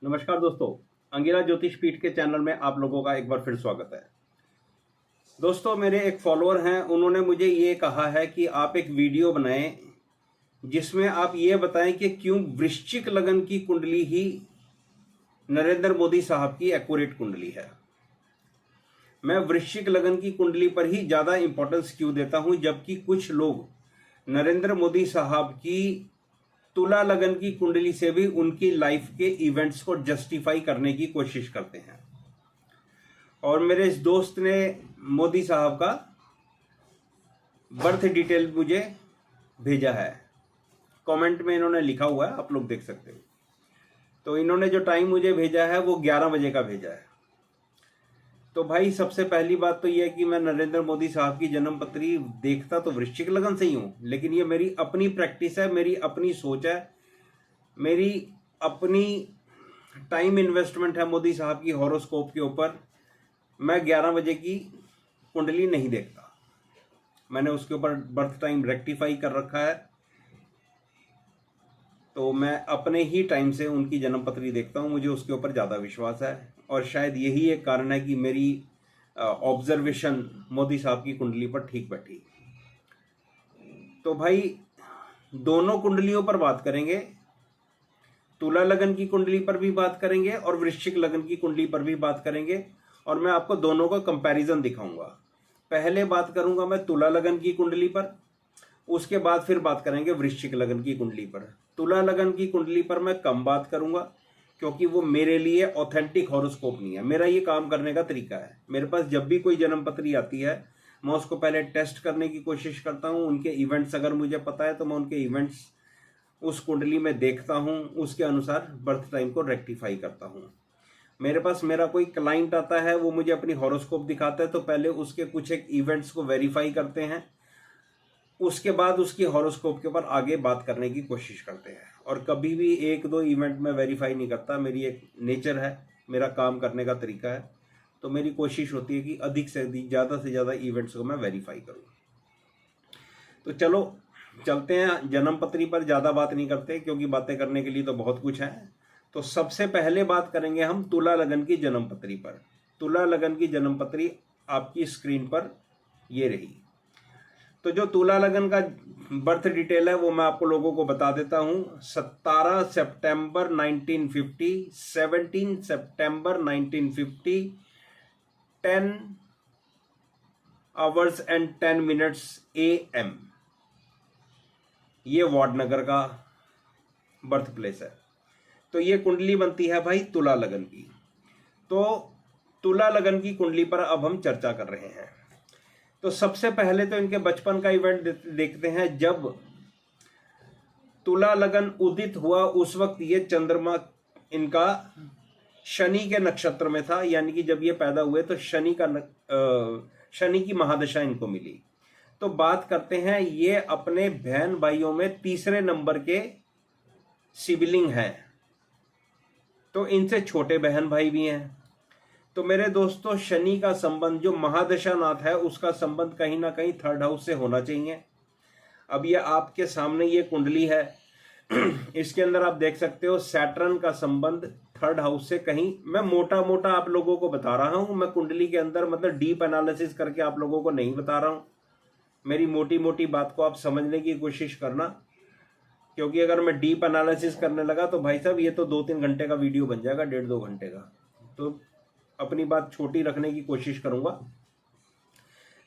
नमस्कार दोस्तों, अंगिरा ज्योतिष पीठ के चैनल में आप लोगों का एक बार फिर स्वागत है। दोस्तों, मेरे एक फॉलोअर हैं, उन्होंने मुझे ये कहा है कि आप एक वीडियो बनाएं जिसमें आप ये बताएं कि क्यों वृश्चिक लगन की कुंडली ही नरेंद्र मोदी साहब की एक्यूरेट कुंडली है। मैं वृश्चिक लगन की कुंडली पर ही ज़्यादा इंपॉर्टेंस क्यों देता हूं, जबकि कुछ लोग नरेंद्र मोदी साहब की तुला लगन की कुंडली से भी उनकी लाइफ के इवेंट्स को जस्टिफाई करने की कोशिश करते हैं। और मेरे इस दोस्त ने मोदी साहब का बर्थ डिटेल मुझे भेजा है, कमेंट में इन्होंने लिखा हुआ है, आप लोग देख सकते हो। तो इन्होंने जो टाइम मुझे भेजा है वो 11 बजे का भेजा है। तो भाई, सबसे पहली बात तो यह है कि मैं नरेंद्र मोदी साहब की जन्म पत्री देखता तो वृश्चिक लगन से ही हूं, लेकिन ये मेरी अपनी प्रैक्टिस है, मेरी अपनी सोच है, मेरी अपनी टाइम इन्वेस्टमेंट है मोदी साहब की हॉरोस्कोप के ऊपर। मैं 11 बजे की कुंडली नहीं देखता, मैंने उसके ऊपर बर्थ टाइम रेक्टिफाई कर रखा है। तो मैं अपने ही टाइम से उनकी जन्म पत्री देखता हूं, मुझे उसके ऊपर ज़्यादा विश्वास है। और शायद यही एक कारण है कि मेरी ऑब्जर्वेशन मोदी साहब की कुंडली पर ठीक बैठी। तो भाई, दोनों कुंडलियों पर बात करेंगे, तुला लगन की कुंडली पर भी बात करेंगे और वृश्चिक लगन की कुंडली पर भी बात करेंगे, और मैं आपको दोनों का कंपैरिजन दिखाऊंगा। पहले बात करूंगा मैं तुला लगन की कुंडली पर, उसके बाद फिर बात करेंगे वृश्चिक लगन की कुंडली पर। तुला लगन की कुंडली पर मैं कम बात करूंगा क्योंकि वो मेरे लिए ऑथेंटिक हॉरोस्कोप नहीं है। मेरा ये काम करने का तरीका है, मेरे पास जब भी कोई जन्म पत्री आती है मैं उसको पहले टेस्ट करने की कोशिश करता हूँ। उनके इवेंट्स अगर मुझे पता है तो मैं उनके इवेंट्स उस कुंडली में देखता हूँ, उसके अनुसार बर्थ टाइम को रेक्टिफाई करता हूँ। मेरे पास मेरा कोई क्लाइंट आता है, वो मुझे अपनी हॉरोस्कोप दिखाता है, तो पहले उसके कुछ एक इवेंट्स को वेरीफाई करते हैं, उसके बाद उसकी हॉरोस्कोप के ऊपर आगे बात करने की कोशिश करते हैं। और कभी भी एक दो इवेंट में वेरीफाई नहीं करता, मेरी एक नेचर है, मेरा काम करने का तरीका है। तो मेरी कोशिश होती है कि अधिक से अधिक, ज़्यादा से ज़्यादा इवेंट्स को मैं वेरीफाई करूँ। तो चलो चलते हैं, जन्म पत्री पर ज़्यादा बात नहीं करते क्योंकि बातें करने के लिए तो बहुत कुछ है। तो सबसे पहले बात करेंगे हम तुला लगन की जन्म पत्री पर। तुला लगन की जन्म पत्री आपकी स्क्रीन पर ये रही। तो जो तुला लगन का बर्थ डिटेल है वो मैं आपको लोगों को बता देता हूं। 17 सितंबर 1950, 17 सितंबर 1950, 10 आवर्स एंड 10 मिनट्स AM, ये वाडनगर का बर्थ प्लेस है। तो ये कुंडली बनती है भाई तुला लगन की। तो तुला लगन की कुंडली पर अब हम चर्चा कर रहे हैं। तो सबसे पहले तो इनके बचपन का इवेंट देखते हैं। जब तुला लगन उदित हुआ उस वक्त ये चंद्रमा इनका शनि के नक्षत्र में था, यानी कि जब ये पैदा हुए तो शनि की महादशा इनको मिली। तो बात करते हैं, ये अपने बहन भाइयों में तीसरे नंबर के सिबलिंग हैं, तो इनसे छोटे बहन भाई भी हैं। तो मेरे दोस्तों, शनि का संबंध जो महादशा नाथ है उसका संबंध कहीं ना कहीं थर्ड हाउस से होना चाहिए। अब ये आपके सामने ये कुंडली है, इसके अंदर आप देख सकते हो सैटर्न का संबंध थर्ड हाउस से कहीं, मैं मोटा मोटा आप लोगों को बता रहा हूं, मैं कुंडली के अंदर मतलब डीप एनालिसिस करके आप लोगों को नहीं बता रहा हूं। मेरी मोटी मोटी बात को आप समझने की कोशिश करना, क्योंकि अगर मैं डीप एनालिसिस करने लगा तो भाई साहब ये तो 2-3 घंटे का वीडियो बन जाएगा, 1.5-2 घंटे का। तो अपनी बात छोटी रखने की कोशिश करूंगा।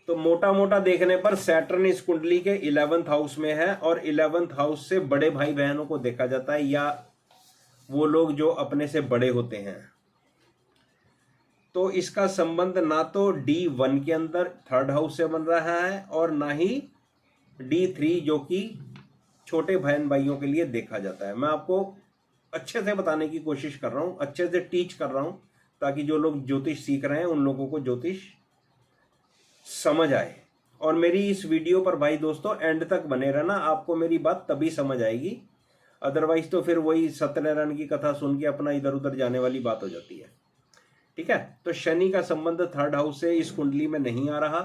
तो मोटा मोटा देखने पर सैटर्न इस कुंडली के 11th हाउस में है, और 11th हाउस से बड़े भाई बहनों को देखा जाता है, या वो लोग जो अपने से बड़े होते हैं। तो इसका संबंध ना तो D1 के अंदर थर्ड हाउस से बन रहा है और ना ही D3 जो कि छोटे बहन भाइयों के लिए देखा जाता है। मैं आपको अच्छे से बताने की कोशिश कर रहा हूं, अच्छे से टीच कर रहा हूं, ताकि जो लोग ज्योतिष सीख रहे हैं उन लोगों को ज्योतिष समझ आए। और मेरी इस वीडियो पर भाई दोस्तों एंड तक बने रहना, आपको मेरी बात तभी समझ आएगी, अदरवाइज तो फिर वही सत्यनारायण की कथा सुन के अपना इधर उधर जाने वाली बात हो जाती है। ठीक है, तो शनि का संबंध थर्ड हाउस से इस कुंडली में नहीं आ रहा,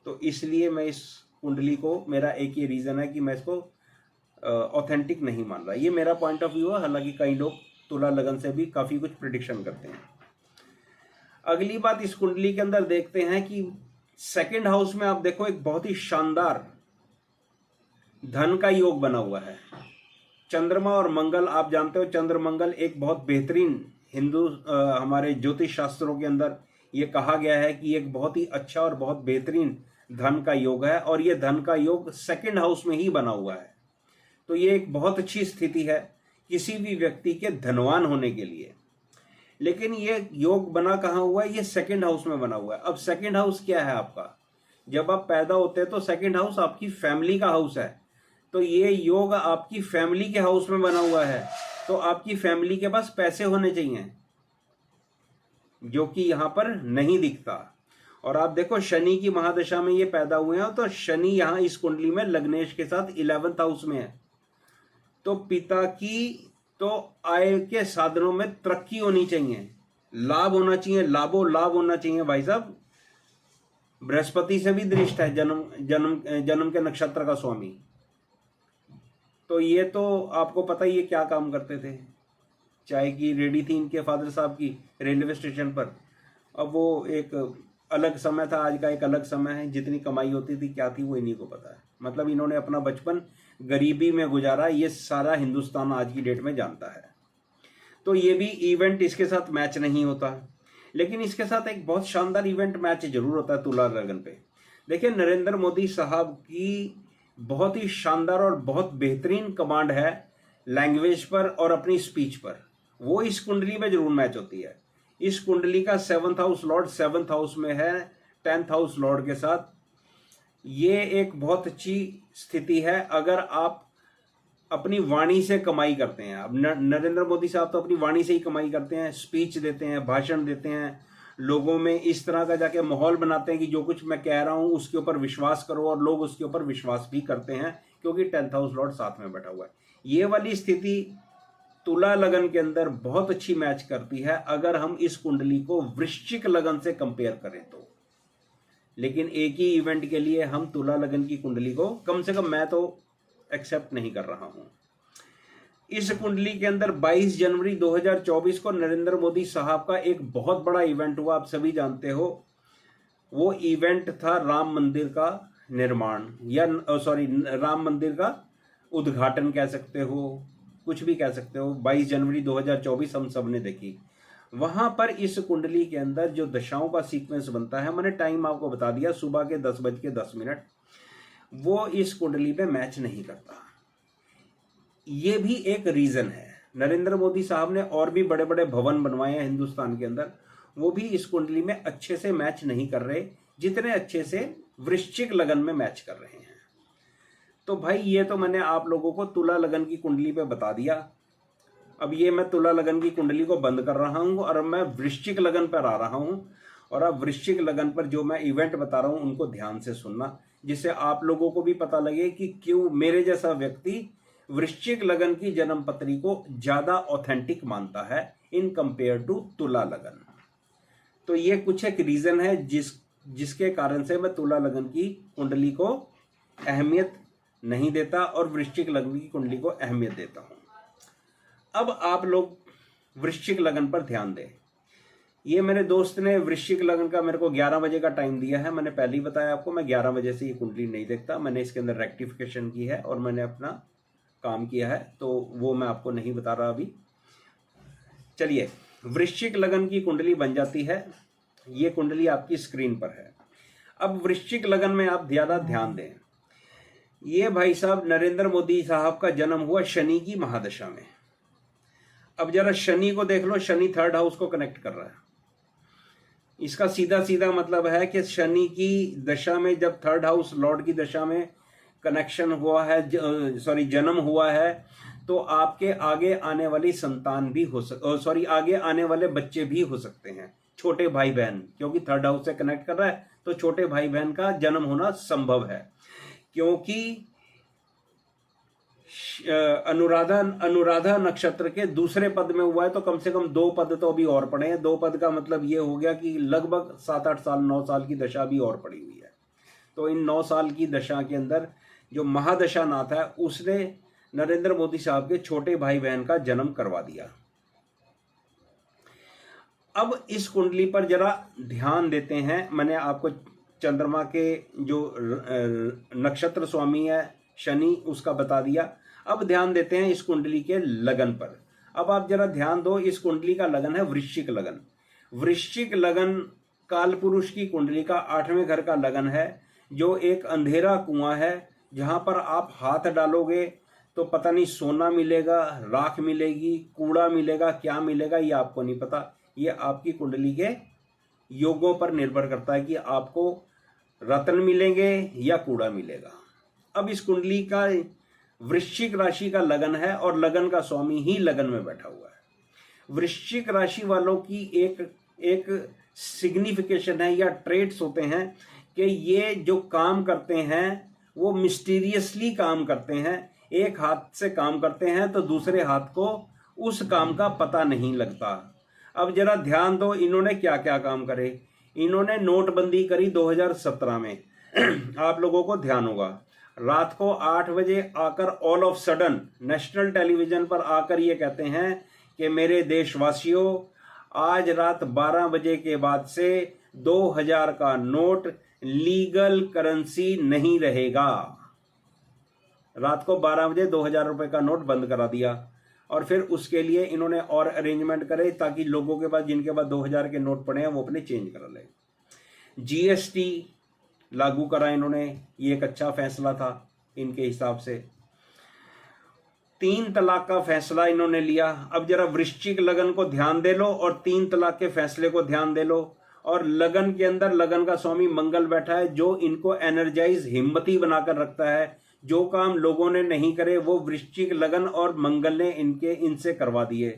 तो इसलिए मैं इस कुंडली को, मेरा एक ही रीजन है कि मैं इसको ऑथेंटिक नहीं मान रहा। ये मेरा पॉइंट ऑफ व्यू है, हालांकि कई लोग तुला लगन से भी काफ़ी कुछ प्रिडिक्शन करते हैं। अगली बात इस कुंडली के अंदर देखते हैं कि सेकंड हाउस में आप देखो एक बहुत ही शानदार धन का योग बना हुआ है। चंद्रमा और मंगल, आप जानते हो चंद्र मंगल एक बहुत बेहतरीन हिंदू हमारे ज्योतिष शास्त्रों के अंदर ये कहा गया है कि एक बहुत ही अच्छा और बहुत बेहतरीन धन का योग है, और ये धन का योग सेकंड हाउस में ही बना हुआ है। तो ये एक बहुत अच्छी स्थिति है किसी भी व्यक्ति के धनवान होने के लिए। लेकिन ये योग बना कहाँ हुआ है? ये सेकंड हाउस में बना हुआ है। अब सेकंड हाउस क्या है आपका? जब आप पैदा होते हैं तो सेकंड हाउस आपकी फैमिली का हाउस है। तो ये योग आपकी फैमिली के हाउस में बना हुआ है, तो आपकी फैमिली के पास पैसे होने चाहिए, जो कि यहां पर नहीं दिखता। और आप देखो शनि की महादशा में ये पैदा हुए हैं, तो शनि यहां इस कुंडली में लग्नेश के साथ 11th हाउस में है। तो पिता की तो आय के साधनों में तरक्की होनी चाहिए, लाभ होना चाहिए, लाभो लाभ होना चाहिए भाई साहब। बृहस्पति से भी दृष्ट है जन्म के नक्षत्र का स्वामी। तो ये तो आपको पता ही है क्या काम करते थे। चाय की रेडी थी इनके फादर साहब की रेलवे स्टेशन पर। अब वो एक अलग समय था, आज का एक अलग समय है। जितनी कमाई होती थी क्या थी वो इन्हीं को पता है। मतलब इन्होंने अपना बचपन गरीबी में गुजारा, ये सारा हिंदुस्तान आज की डेट में जानता है। तो ये भी इवेंट इसके साथ मैच नहीं होता, लेकिन इसके साथ एक बहुत शानदार इवेंट मैच जरूर होता है तुला लगन पे। देखिए नरेंद्र मोदी साहब की बहुत ही शानदार और बहुत बेहतरीन कमांड है लैंग्वेज पर और अपनी स्पीच पर, वो इस कुंडली में जरूर मैच होती है। इस कुंडली का 7th house Lord 7th house में है 10th हाउस लॉर्ड के साथ। ये एक बहुत अच्छी स्थिति है अगर आप अपनी वाणी से कमाई करते हैं। अब नरेंद्र मोदी साहब तो अपनी वाणी से ही कमाई करते हैं, स्पीच देते हैं, भाषण देते हैं, लोगों में इस तरह का जाके माहौल बनाते हैं कि जो कुछ मैं कह रहा हूं उसके ऊपर विश्वास करो, और लोग उसके ऊपर विश्वास भी करते हैं क्योंकि 10th हाउस लॉर्ड साथ में बैठा हुआ है। ये वाली स्थिति तुला लगन के अंदर बहुत अच्छी मैच करती है अगर हम इस कुंडली को वृश्चिक लगन से कंपेयर करें तो। लेकिन एक ही इवेंट के लिए हम तुला लगन की कुंडली को कम से कम मैं तो एक्सेप्ट नहीं कर रहा हूं। इस कुंडली के अंदर 22 जनवरी 2024 को नरेंद्र मोदी साहब का एक बहुत बड़ा इवेंट हुआ, आप सभी जानते हो। वो इवेंट था राम मंदिर का निर्माण, या राम मंदिर का उद्घाटन कह सकते हो, कुछ भी कह सकते हो। 22 जनवरी 2024 हम सब ने देखी। वहां पर इस कुंडली के अंदर जो दशाओं का सीक्वेंस बनता है, मैंने टाइम आपको बता दिया, सुबह के 10:10, वो इस कुंडली पे मैच नहीं करता। ये भी एक रीजन है। नरेंद्र मोदी साहब ने और भी बड़े बड़े भवन बनवाए हैं हिंदुस्तान के अंदर, वो भी इस कुंडली में अच्छे से मैच नहीं कर रहे जितने अच्छे से वृश्चिक लगन में मैच कर रहे हैं। तो भाई ये तो मैंने आप लोगों को तुला लगन की कुंडली पे बता दिया। अब ये मैं तुला लगन की कुंडली को बंद कर रहा हूं और अब मैं वृश्चिक लगन पर आ रहा हूं। और अब वृश्चिक लगन पर जो मैं इवेंट बता रहा हूं उनको ध्यान से सुनना, जिससे आप लोगों को भी पता लगे कि क्यों मेरे जैसा व्यक्ति वृश्चिक लगन की जन्म पत्री को ज्यादा ऑथेंटिक मानता है इन कंपेयर टू तुला लगन। तो ये कुछ एक रीजन है जिसके कारण से मैं तुला लगन की कुंडली को अहमियत नहीं देता और वृश्चिक लगन की कुंडली को अहमियत देता हूं। अब आप लोग वृश्चिक लगन पर ध्यान दें। ये मेरे दोस्त ने वृश्चिक लगन का मेरे को 11 बजे का टाइम दिया है। मैंने पहले ही बताया आपको, मैं 11 बजे से ये कुंडली नहीं देखता। मैंने इसके अंदर रेक्टिफिकेशन की है और मैंने अपना काम किया है, तो वो मैं आपको नहीं बता रहा अभी। चलिए, वृश्चिक लगन की कुंडली बन जाती है। ये कुंडली आपकी स्क्रीन पर है। अब वृश्चिक लगन में आप ज्यादा ध्यान दें। ये भाई साहब नरेंद्र मोदी साहब का जन्म हुआ शनि की महादशा में। अब जरा शनि को देख लो, शनि 3rd हाउस को कनेक्ट कर रहा है। इसका सीधा सीधा मतलब है कि शनि की दशा में जब 3rd हाउस लॉर्ड की दशा में कनेक्शन हुआ है, जन्म हुआ है, तो आपके आगे आने वाली संतान भी आगे आने वाले बच्चे भी हो सकते हैं, छोटे भाई बहन, क्योंकि 3rd हाउस से कनेक्ट कर रहा है तो छोटे भाई बहन का जन्म होना संभव है। क्योंकि अनुराधा नक्षत्र के दूसरे पद में हुआ है, तो कम से कम 2 पद तो अभी और पड़े हैं। 2 पद का मतलब ये हो गया कि लगभग 7-8 साल 9 साल की दशा भी और पड़ी हुई है। तो इन 9 साल की दशा के अंदर जो महादशा नाथ है उसने नरेंद्र मोदी साहब के छोटे भाई बहन का जन्म करवा दिया। अब इस कुंडली पर जरा ध्यान देते हैं। मैंने आपको चंद्रमा के जो नक्षत्र स्वामी है शनि उसका बता दिया। अब ध्यान देते हैं इस कुंडली के लगन पर। अब आप जरा ध्यान दो, इस कुंडली का लगन है वृश्चिक लगन। वृश्चिक लगन काल पुरुष की कुंडली का 8वें घर का लगन है, जो एक अंधेरा कुआं है जहां पर आप हाथ डालोगे तो पता नहीं सोना मिलेगा, राख मिलेगी, कूड़ा मिलेगा, क्या मिलेगा ये आपको नहीं पता। ये आपकी कुंडली के योगों पर निर्भर करता है कि आपको रत्न मिलेंगे या कूड़ा मिलेगा। अब इस कुंडली का वृश्चिक राशि का लगन है और लगन का स्वामी ही लगन में बैठा हुआ है। वृश्चिक राशि वालों की एक सिग्निफिकेशन है या ट्रेट्स होते हैं कि ये जो काम करते हैं वो मिस्टीरियसली काम करते हैं। एक हाथ से काम करते हैं तो दूसरे हाथ को उस काम का पता नहीं लगता। अब जरा ध्यान दो, इन्होंने क्या क्या काम करे। इन्होंने नोटबंदी करी 2017 में। आप लोगों को ध्यान होगा, रात को 8 बजे आकर all of sudden national television पर आकर ये कहते हैं कि मेरे देशवासियों, आज रात 12 बजे के बाद से 2000 का नोट लीगल करेंसी नहीं रहेगा। रात को 12 बजे 2000 रुपए का नोट बंद करा दिया और फिर उसके लिए इन्होंने और अरेंजमेंट करे ताकि लोगों के पास जिनके पास 2000 के नोट पड़े हैं वो अपने चेंज करा ले। जीएसटी लागू करा इन्होंने, ये एक अच्छा फैसला था इनके हिसाब से। 3 तलाक का फैसला इन्होंने लिया। अब जरा वृश्चिक लगन को ध्यान दे लो और 3 तलाक के फैसले को ध्यान दे लो। और लगन के अंदर लगन का स्वामी मंगल बैठा है, जो इनको एनर्जाइज हिम्मती बनाकर रखता है। जो काम लोगों ने नहीं करे वो वृश्चिक लगन और मंगल ने इनसे करवा दिए।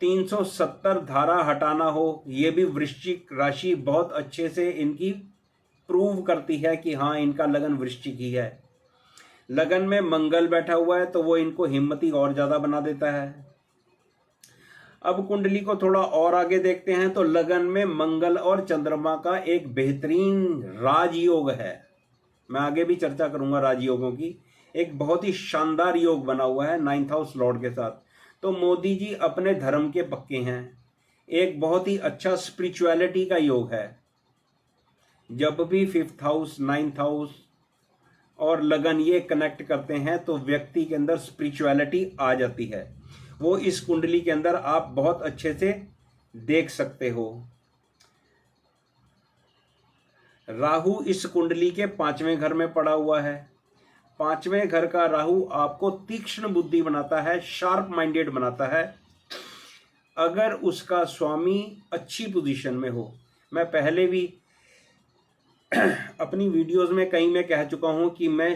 370 धारा हटाना हो, ये भी वृश्चिक राशि बहुत अच्छे से इनकी प्रूव करती है कि हाँ इनका लगन वृश्चिक ही है। लगन में मंगल बैठा हुआ है तो वो इनको हिम्मती और ज्यादा बना देता है। अब कुंडली को थोड़ा और आगे देखते हैं तो लगन में मंगल और चंद्रमा का एक बेहतरीन राजयोग है। मैं आगे भी चर्चा करूंगा राजयोगों की। एक बहुत ही शानदार योग बना हुआ है 9th हाउस लॉर्ड के साथ। तो मोदी जी अपने धर्म के पक्के हैं। एक बहुत ही अच्छा स्पिरिचुअलिटी का योग है। जब भी 5th हाउस, 9th हाउस और लगन ये कनेक्ट करते हैं तो व्यक्ति के अंदर स्पिरिचुअलिटी आ जाती है। वो इस कुंडली के अंदर आप बहुत अच्छे से देख सकते हो। राहु इस कुंडली के 5वें घर में पड़ा हुआ है। 5वें घर का राहु आपको तीक्ष्ण बुद्धि बनाता है, शार्प माइंडेड बनाता है, अगर उसका स्वामी अच्छी पोजीशन में हो। मैं पहले भी अपनी वीडियोस में कई में कह चुका हूं कि मैं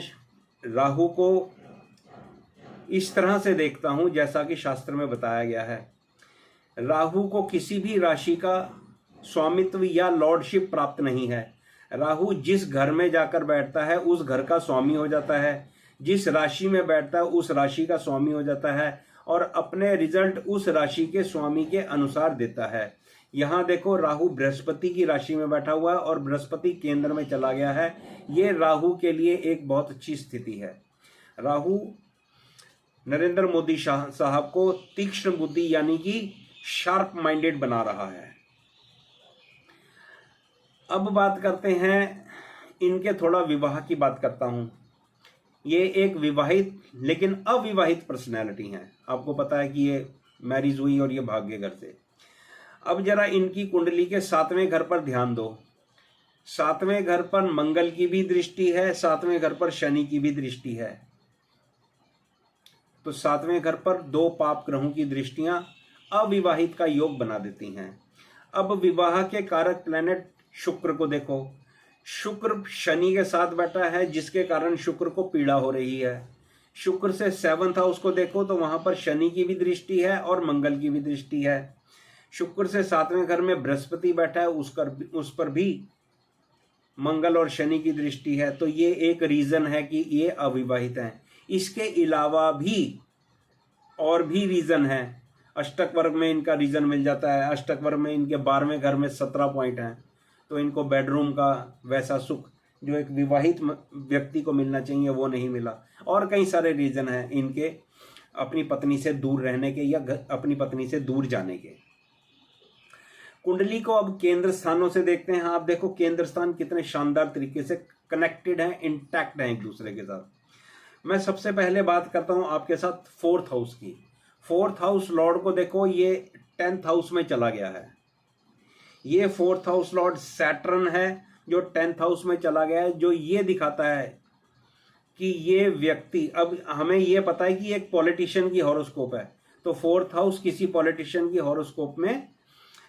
राहु को इस तरह से देखता हूं जैसा कि शास्त्र में बताया गया है। राहु को किसी भी राशि का स्वामित्व या लॉर्डशिप प्राप्त नहीं है। राहु जिस घर में जाकर बैठता है उस घर का स्वामी हो जाता है, जिस राशि में बैठता है उस राशि का स्वामी हो जाता है और अपने रिजल्ट उस राशि के स्वामी के अनुसार देता है। यहाँ देखो राहु बृहस्पति की राशि में बैठा हुआ है और बृहस्पति केंद्र में चला गया है। ये राहु के लिए एक बहुत अच्छी स्थिति है। राहु नरेंद्र मोदी साहब को तीक्ष्ण बुद्धि यानी कि शार्प माइंडेड बना रहा है। अब बात करते हैं इनके थोड़ा विवाह की बात करता हूं। ये एक विवाहित लेकिन अविवाहित पर्सनैलिटी है। आपको पता है कि ये मैरिज हुई और ये भाग्य घर से। अब जरा इनकी कुंडली के 7वें घर पर ध्यान दो। 7वें घर पर मंगल की भी दृष्टि है, 7वें घर पर शनि की भी दृष्टि है। तो 7वें घर पर 2 पाप ग्रहों की दृष्टियां अविवाहित का योग बना देती हैं। अब विवाह के कारक प्लैनेट शुक्र को देखो। शुक्र शनि के साथ बैठा है जिसके कारण शुक्र को पीड़ा हो रही है। शुक्र से 7th हाउस को देखो तो वहां पर शनि की भी दृष्टि है और मंगल की भी दृष्टि है। शुक्र से 7वें घर में बृहस्पति बैठा है, उस पर भी मंगल और शनि की दृष्टि है। तो ये एक रीजन है कि ये अविवाहित हैं। इसके अलावा भी और भी रीजन है। अष्टक वर्ग में इनका रीजन मिल जाता है। अष्टक वर्ग में इनके 12वें घर में 17 पॉइंट हैं, तो इनको बेडरूम का वैसा सुख जो एक विवाहित व्यक्ति को मिलना चाहिए वो नहीं मिला। और कई सारे रीजन हैं इनके अपनी पत्नी से दूर रहने के या अपनी पत्नी से दूर जाने के। कुंडली को अब केंद्र स्थानों से देखते हैं। आप देखो केंद्र स्थान कितने शानदार तरीके से कनेक्टेड हैं, इंटैक्ट हैं एक दूसरे के साथ। मैं सबसे पहले बात करता हूं आपके साथ फोर्थ हाउस की। फोर्थ हाउस लॉर्ड को देखो, ये 10th हाउस में चला गया है। ये फोर्थ हाउस लॉर्ड सैटर्न है जो 10th हाउस में चला गया है, जो ये दिखाता है कि ये व्यक्ति, अब हमें ये पता है कि एक पॉलिटिशियन की हॉरोस्कोप है, तो फोर्थ हाउस किसी पॉलिटिशियन की हॉरोस्कोप में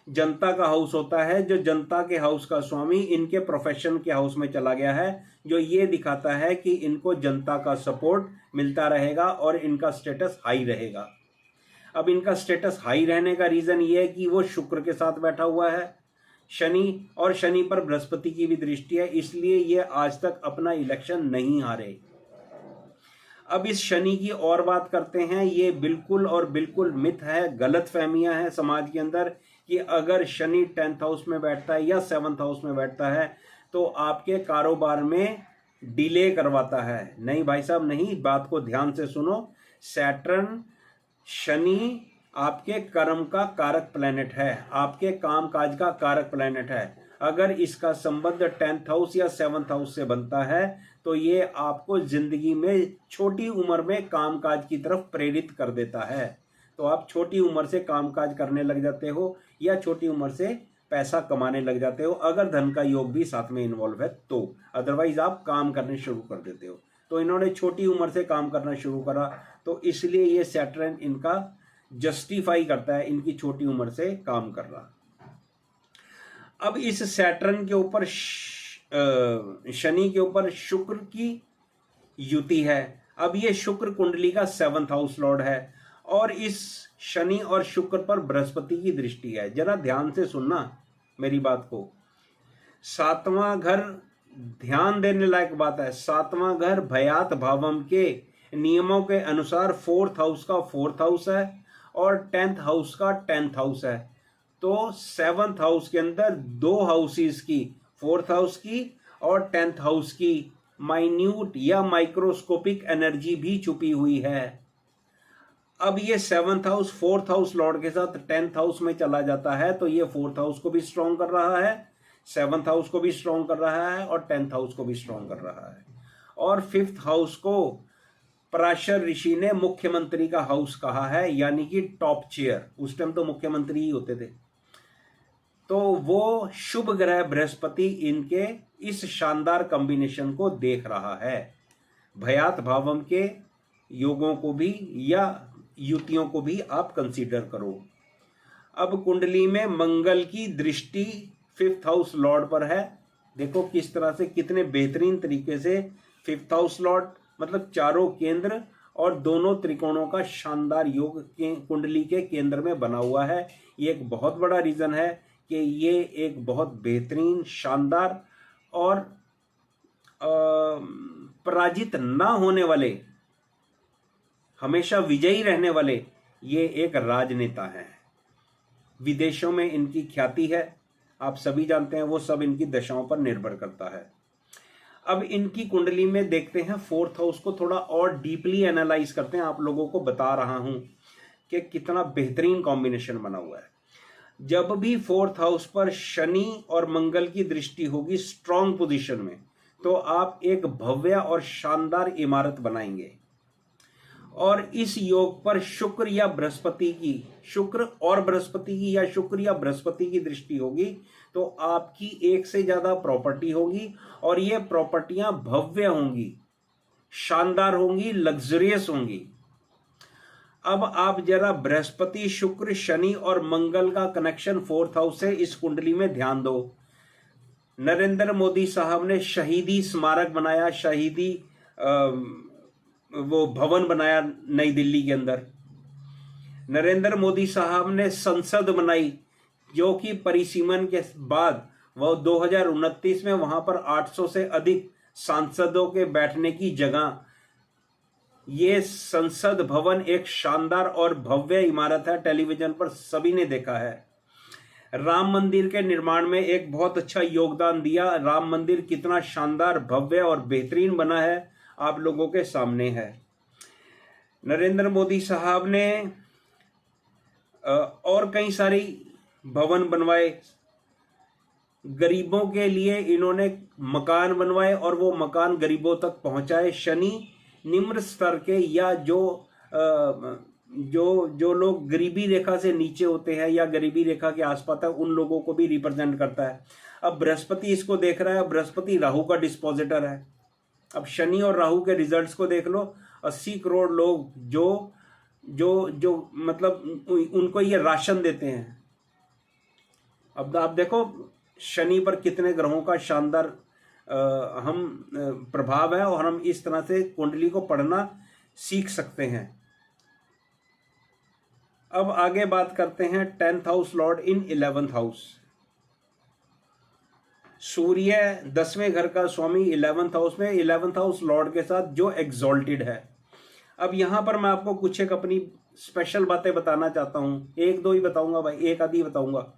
जनता का हाउस होता है। जो जनता के हाउस का स्वामी इनके प्रोफेशन के हाउस में चला गया है, जो ये दिखाता है कि इनको जनता का सपोर्ट मिलता रहेगा और इनका स्टेटस हाई रहेगा। अब इनका स्टेटस हाई रहने का रीजन ये है कि वो शुक्र के साथ बैठा हुआ है, शनि, और शनि पर बृहस्पति की भी दृष्टि है, इसलिए ये आज तक अपना इलेक्शन नहीं हारे। अब इस शनि की और बात करते हैं। ये बिल्कुल और बिल्कुल मिथ है, गलत फहमियां हैं समाज के अंदर कि अगर शनि 10th हाउस में बैठता है या 7th हाउस में बैठता है तो आपके कारोबार में डिले करवाता है। नहीं भाई साहब, नहीं, बात को ध्यान से सुनो। सैटर्न, शनि आपके कर्म का कारक प्लैनेट है, आपके काम काज का कारक प्लैनेट है। अगर इसका संबंध 10th हाउस या 7th हाउस से बनता है तो ये आपको जिंदगी में छोटी उम्र में कामकाज की तरफ प्रेरित कर देता है। तो आप छोटी उम्र से कामकाज करने लग जाते हो या छोटी उम्र से पैसा कमाने लग जाते हो, अगर धन का योग भी साथ में इन्वॉल्व है तो। अदरवाइज आप काम करने शुरू कर देते हो। तो इन्होंने छोटी उम्र से काम करना शुरू करा, तो इसलिए ये सैटर्न इनका जस्टिफाई करता है इनकी छोटी उम्र से काम कर रहा। अब इस सैटर्न के ऊपर शनि के ऊपर शुक्र की युति है। अब ये शुक्र कुंडली का 7th हाउस लॉर्ड है और इस शनि और शुक्र पर बृहस्पति की दृष्टि है। जरा ध्यान से सुनना मेरी बात को। 7वां घर, ध्यान देने लायक बात है, 7वां घर भयात भावम के नियमों के अनुसार 4th हाउस का 4th हाउस है और 10th हाउस का 10th हाउस है। तो 7th हाउस के अंदर 2 हाउसेस की, 4th हाउस की और 10th हाउस की माइन्यूट या माइक्रोस्कोपिक एनर्जी भी छुपी हुई है। अब ये 7th house 4th house Lord के साथ 10th हाउस में चला जाता है, तो ये 4th हाउस को भी स्ट्रॉन्ग कर रहा है, 7th हाउस को भी स्ट्रॉन्ग कर रहा है और 10th हाउस को भी स्ट्रॉन्ग कर रहा है। और 5th हाउस को पराशर ऋषि ने मुख्यमंत्री का हाउस कहा है, यानी कि टॉप चेयर। उस टाइम तो मुख्यमंत्री ही होते थे। तो वो शुभ ग्रह बृहस्पति इनके इस शानदार कॉम्बिनेशन को देख रहा है। भयात भावम के योगों को भी या युतियों को भी आप कंसीडर करो। अब कुंडली में मंगल की दृष्टि 5th हाउस लॉर्ड पर है। देखो किस तरह से, कितने बेहतरीन तरीके से 5th हाउस लॉर्ड मतलब चारों केंद्र और दोनों त्रिकोणों का शानदार योग के कुंडली के केंद्र में बना हुआ है। ये एक बहुत बड़ा रीजन है कि ये एक बहुत बेहतरीन, शानदार और पराजित ना होने वाले, हमेशा विजयी रहने वाले ये एक राजनेता है। विदेशों में इनकी ख्याति है, आप सभी जानते हैं। वो सब इनकी दशाओं पर निर्भर करता है। अब इनकी कुंडली में देखते हैं 4th हाउस को थोड़ा और डीपली एनालाइज करते हैं। आप लोगों को बता रहा हूं कि कितना बेहतरीन कॉम्बिनेशन बना हुआ है। जब भी 4th हाउस पर शनि और मंगल की दृष्टि होगी स्ट्रॉन्ग पोजीशन में, तो आप एक भव्य और शानदार इमारत बनाएंगे। और इस योग पर शुक्र या बृहस्पति की, शुक्र और बृहस्पति की या शुक्र या बृहस्पति की दृष्टि होगी, तो आपकी एक से ज्यादा प्रॉपर्टी होगी और ये प्रॉपर्टियां भव्य होंगी, शानदार होंगी, लग्जरियस होंगी। अब आप जरा बृहस्पति, शुक्र, शनि और मंगल का कनेक्शन 4th हाउस से इस कुंडली में ध्यान दो। नरेंद्र मोदी साहब ने शहीदी स्मारक बनाया, शहीदी वो भवन बनाया नई दिल्ली के अंदर। नरेंद्र मोदी साहब ने संसद बनाई, जो कि परिसीमन के बाद वो 2029 में वहां पर 800 से अधिक सांसदों के बैठने की जगह, ये संसद भवन एक शानदार और भव्य इमारत है। टेलीविजन पर सभी ने देखा है। राम मंदिर के निर्माण में एक बहुत अच्छा योगदान दिया। राम मंदिर कितना शानदार, भव्य और बेहतरीन बना है आप लोगों के सामने है। नरेंद्र मोदी साहब ने और कई सारी भवन बनवाए, गरीबों के लिए इन्होंने मकान बनवाए और वो मकान गरीबों तक पहुंचाए। शनि निम्न स्तर के या जो लोग गरीबी रेखा से नीचे होते हैं या गरीबी रेखा के आसपास है, उन लोगों को भी रिप्रेजेंट करता है। अब बृहस्पति इसको देख रहा है, बृहस्पति राहु का डिस्पोजिटर है। अब शनि और राहु के रिजल्ट्स को देख लो। 80 करोड़ लोग जो जो जो मतलब उनको ये राशन देते हैं। अब आप देखो शनि पर कितने ग्रहों का शानदार प्रभाव है और हम इस तरह से कुंडली को पढ़ना सीख सकते हैं। अब आगे बात करते हैं 10th हाउस लॉर्ड इन 11th हाउस। सूर्य 10वें घर का स्वामी 11th हाउस में, 11th हाउस लॉर्ड के साथ जो एग्जॉल्टेड है। अब यहां पर मैं आपको कुछ एक अपनी स्पेशल बातें बताना चाहता हूं, एक दो ही बताऊंगा भाई, एक आधी बताऊंगा।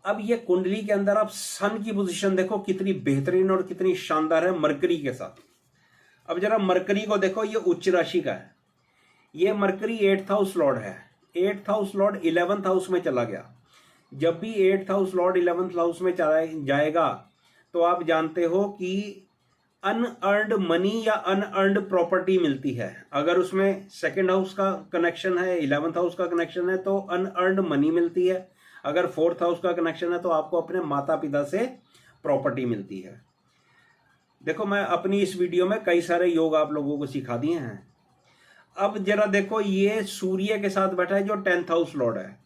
अब ये कुंडली के अंदर आप सन की पोजीशन देखो कितनी बेहतरीन और कितनी शानदार है मरकरी के साथ। अब जरा मरकरी को देखो, ये उच्च राशि का है। ये मरकरी 8th हाउस लॉर्ड है। 8th house Lord 11th house में चला गया। जब भी 8th house Lord 11th house में चला जाएगा तो आप जानते हो कि अनअर्न्ड मनी या अनअर्न्ड प्रॉपर्टी मिलती है। अगर उसमें 2nd हाउस का कनेक्शन है, 11th हाउस का कनेक्शन है तो अनअर्न्ड मनी मिलती है। अगर 4th हाउस का कनेक्शन है तो आपको अपने माता पिता से प्रॉपर्टी मिलती है। देखो मैं अपनी इस वीडियो में कई सारे योग आप लोगों को सिखा दिए हैं। अब जरा देखो, ये सूर्य के साथ बैठा है जो 10th हाउस लॉर्ड है।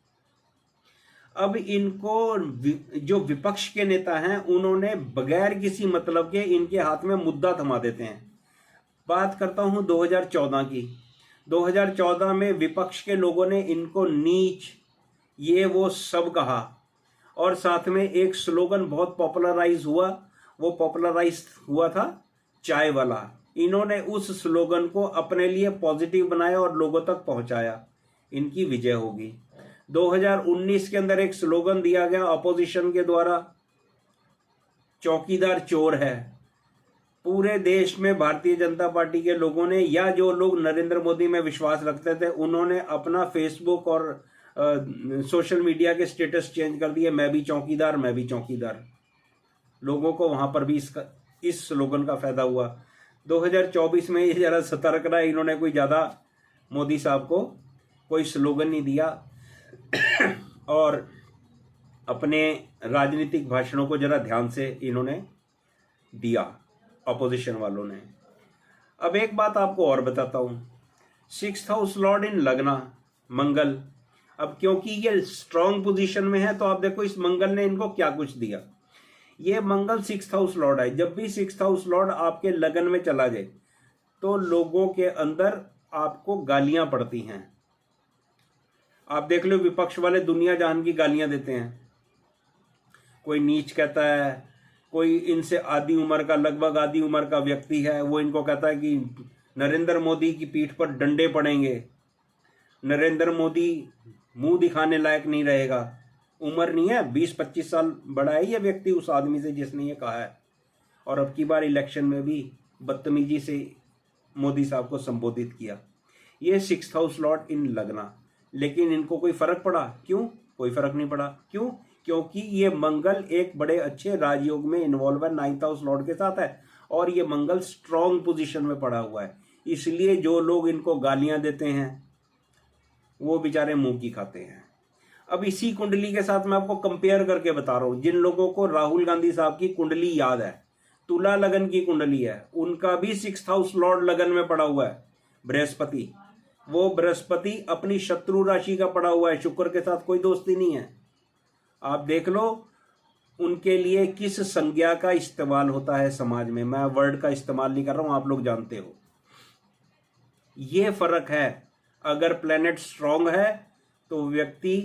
अब इनको जो विपक्ष के नेता हैं उन्होंने बगैर किसी मतलब के इनके हाथ में मुद्दा थमा देते हैं। बात करता हूं 2014 की। 2014 में विपक्ष के लोगों ने इनको नीच, ये वो सब कहा और साथ में एक स्लोगन बहुत पॉपुलराइज हुआ। वो पॉपुलराइज हुआ था चाय वाला। इन्होंने उस स्लोगन को अपने लिए पॉजिटिव बनाया और लोगों तक पहुंचाया। इनकी विजय होगी। 2019 के अंदर एक स्लोगन दिया गया अपोजिशन के द्वारा, चौकीदार चोर है। पूरे देश में भारतीय जनता पार्टी के लोगों ने या जो लोग नरेंद्र मोदी में विश्वास रखते थे उन्होंने अपना फेसबुक और सोशल मीडिया के स्टेटस चेंज कर दिए, मैं भी चौकीदार, मैं भी चौकीदार। लोगों को वहां पर भी इस स्लोगन का फायदा हुआ। 2024 में ये जरा सतर्क रहा, इन्होंने कोई ज्यादा मोदी साहब को कोई स्लोगन नहीं दिया और अपने राजनीतिक भाषणों को जरा ध्यान से इन्होंने दिया अपोजिशन वालों ने। अब एक बात आपको और बताता हूं, 6th हाउस लॉर्ड इन लग्ना मंगल। अब क्योंकि ये स्ट्रॉन्ग पोजीशन में है तो आप देखो इस मंगल ने इनको क्या कुछ दिया। ये मंगल 6th हाउस लॉर्ड है। जब भी 6th हाउस लॉर्ड आपके लगन में चला जाए तो लोगों के अंदर आपको गालियां पड़ती हैं। आप देख लो विपक्ष वाले दुनिया जहान की गालियां देते हैं। कोई नीच कहता है, कोई इनसे आधी उम्र का, लगभग आधी उम्र का व्यक्ति है, वो इनको कहता है कि नरेंद्र मोदी की पीठ पर डंडे पड़ेंगे, नरेंद्र मोदी मुंह दिखाने लायक नहीं रहेगा। उम्र नहीं है, 20-25 साल बड़ा है ये व्यक्ति उस आदमी से जिसने ये कहा है। और अब की बार इलेक्शन में भी बदतमीजी से मोदी साहब को संबोधित किया। ये 6th हाउस लॉर्ड इन लगना, लेकिन इनको कोई फर्क पड़ा? क्यों? कोई फर्क नहीं पड़ा। क्यों? क्योंकि ये मंगल एक बड़े अच्छे राजयोग में इन्वॉल्व है, 9th हाउस लॉर्ड के साथ है और ये मंगल स्ट्रॉन्ग पोजीशन में पड़ा हुआ है। इसलिए जो लोग इनको गालियां देते हैं वो बेचारे मुंह की खाते हैं। अब इसी कुंडली के साथ मैं आपको कंपेयर करके बता रहा हूं। जिन लोगों को राहुल गांधी साहब की कुंडली याद है, तुला लगन की कुंडली है, उनका भी 6th हाउस लॉर्ड लगन में पड़ा हुआ है बृहस्पति। वो बृहस्पति अपनी शत्रु राशि का पड़ा हुआ है, शुक्र के साथ कोई दोस्ती नहीं है। आप देख लो उनके लिए किस संज्ञा का इस्तेमाल होता है समाज में। मैं वर्ड का इस्तेमाल नहीं कर रहा हूं, आप लोग जानते हो। ये फर्क है। अगर प्लेनेट स्ट्रांग है तो व्यक्ति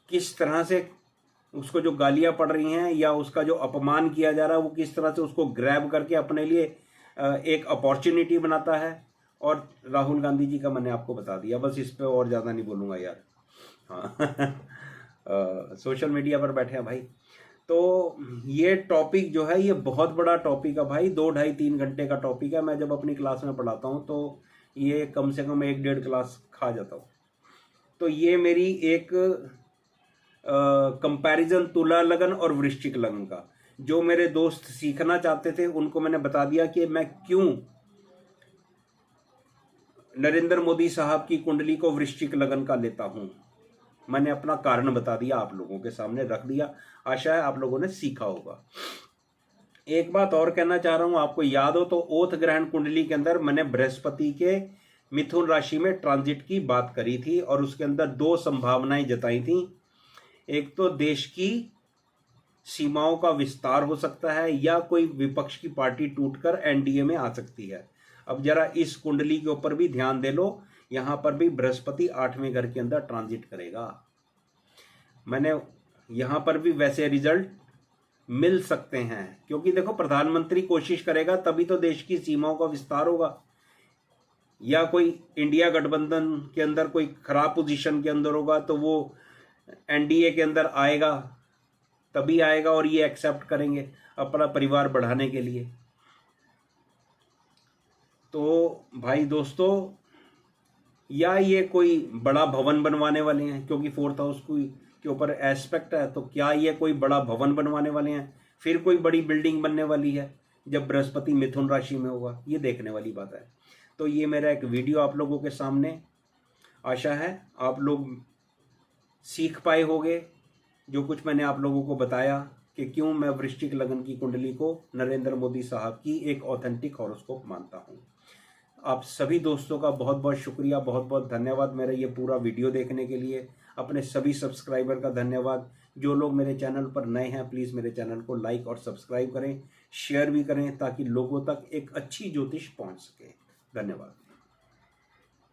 किस तरह से, उसको जो गालियां पड़ रही हैं या उसका जो अपमान किया जा रहा है वो किस तरह से उसको ग्रैब करके अपने लिए एक अपॉर्चुनिटी बनाता है। और राहुल गांधी जी का मैंने आपको बता दिया, बस इस पे और ज़्यादा नहीं बोलूँगा यार। हाँ सोशल मीडिया पर बैठे हैं भाई। तो ये टॉपिक जो है ये बहुत बड़ा टॉपिक है भाई, 2-2.5-3 घंटे का टॉपिक है। मैं जब अपनी क्लास में पढ़ाता हूँ तो ये कम से कम 1-1.5 क्लास खा जाता हूँ। तो ये मेरी एक कंपैरिजन तुला लगन और वृश्चिक लगन का। जो मेरे दोस्त सीखना चाहते थे उनको मैंने बता दिया कि मैं क्यों नरेंद्र मोदी साहब की कुंडली को वृश्चिक लगन का लेता हूं। मैंने अपना कारण बता दिया, आप लोगों के सामने रख दिया। आशा है आप लोगों ने सीखा होगा। एक बात और कहना चाह रहा हूं, आपको याद हो तो ओथ ग्रहण कुंडली के अंदर मैंने बृहस्पति के मिथुन राशि में ट्रांजिट की बात करी थी और उसके अंदर दो संभावनाएं जताई थी। एक तो देश की सीमाओं का विस्तार हो सकता है या कोई विपक्ष की पार्टी टूटकर एनडीए में आ सकती है। अब जरा इस कुंडली के ऊपर भी ध्यान दे लो, यहां पर भी बृहस्पति 8वें घर के अंदर ट्रांजिट करेगा। मैंने यहां पर भी वैसे रिजल्ट मिल सकते हैं, क्योंकि देखो प्रधानमंत्री कोशिश करेगा तभी तो देश की सीमाओं का विस्तार होगा, या कोई इंडिया गठबंधन के अंदर कोई खराब पोजीशन के अंदर होगा तो वो एनडीए के अंदर आएगा, तभी आएगा और ये एक्सेप्ट करेंगे अपना परिवार बढ़ाने के लिए। तो भाई दोस्तों, या ये कोई बड़ा भवन बनवाने वाले हैं, क्योंकि 4th हाउस के ऊपर एस्पेक्ट है, तो क्या ये कोई बड़ा भवन बनवाने वाले हैं, फिर कोई बड़ी बिल्डिंग बनने वाली है जब बृहस्पति मिथुन राशि में होगा, ये देखने वाली बात है। तो ये मेरा एक वीडियो आप लोगों के सामने, आशा है आप लोग सीख पाए होंगे जो कुछ मैंने आप लोगों को बताया कि क्यों मैं वृश्चिक लगन की कुंडली को नरेंद्र मोदी साहब की एक ऑथेंटिक हॉरोस्कोप मानता हूं। आप सभी दोस्तों का बहुत बहुत शुक्रिया, बहुत बहुत धन्यवाद मेरा ये पूरा वीडियो देखने के लिए। अपने सभी सब्सक्राइबर का धन्यवाद। जो लोग मेरे चैनल पर नए हैं प्लीज़ मेरे चैनल को लाइक और सब्सक्राइब करें, शेयर भी करें ताकि लोगों तक एक अच्छी ज्योतिष पहुंच सके। धन्यवाद।